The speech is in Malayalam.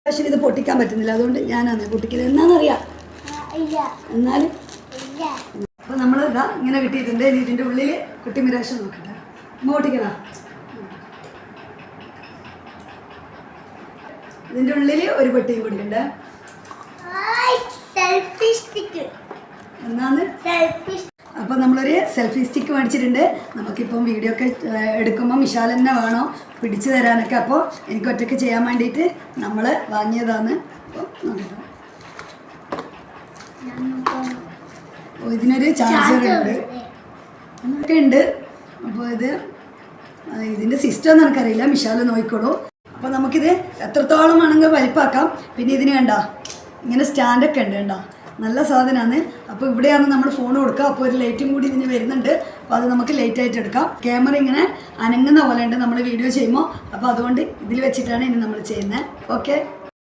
പക്ഷേ ഇത് പൊട്ടിക്കാൻ പറ്റുന്നില്ല, അതുകൊണ്ട് ഞാനാണ് പൊട്ടിക്കുന്നത്. എന്നാന്നറിയാം എന്നാലും അപ്പോൾ നമ്മൾ ഇതാ ഇങ്ങനെ കിട്ടിയിട്ടുണ്ട്. ഇനി ഇതിൻ്റെ ഉള്ളിൽ കുട്ടി മിരാശം നോക്കട്ടെ, പൊട്ടിക്കണ. ഇതിൻ്റെ ഉള്ളിൽ ഒരു പെട്ടിയും കൂടി ഉണ്ട്. എന്നാന്ന് അപ്പോൾ നമ്മളൊരു സെൽഫി സ്റ്റിക്ക് മേടിച്ചിട്ടുണ്ട്. നമുക്കിപ്പം വീഡിയോ ഒക്കെ എടുക്കുമ്പോൾ വിശാൽ തന്നെ വേണം പിടിച്ചു തരാനൊക്കെ. അപ്പോൾ എനിക്ക് ഒറ്റയ്ക്ക് ചെയ്യാൻ വേണ്ടിയിട്ട് നമ്മൾ വാങ്ങിയതാണ്. അപ്പോൾ ഇതിനൊരു ചാർജർ ഉണ്ട്, ഒക്കെ ഉണ്ട്. അപ്പോൾ ഇതിൻ്റെ സിസ്റ്റം ഒന്നും എനിക്കറിയില്ല, വിശാൽ നോക്കിക്കോളൂ. അപ്പോൾ നമുക്കിത് എത്രത്തോളം വേണമെങ്കിൽ വലിപ്പാക്കാം. പിന്നെ ഇതിന് കണ്ട ഇങ്ങനെ സ്റ്റാൻഡൊക്കെ ഉണ്ട്, കണ്ടോ, നല്ല സാധനമാണ്. അപ്പോൾ ഇവിടെയാണ് നമ്മൾ ഫോൺ കൊടുക്കുക. അപ്പോൾ ഒരു ലൈറ്റും കൂടി ഇതിന് വരുന്നുണ്ട്. അപ്പോൾ അത് നമുക്ക് ലൈറ്റായിട്ട് എടുക്കാം. ക്യാമറ ഇങ്ങനെ അനങ്ങുന്ന പോലെ ഉണ്ട് നമ്മൾ വീഡിയോ ചെയ്യുമ്പോൾ. അപ്പോൾ അതുകൊണ്ട് ഇതിൽ വെച്ചിട്ടാണ് ഇനി നമ്മൾ ചെയ്യുന്നത്. ഓക്കെ.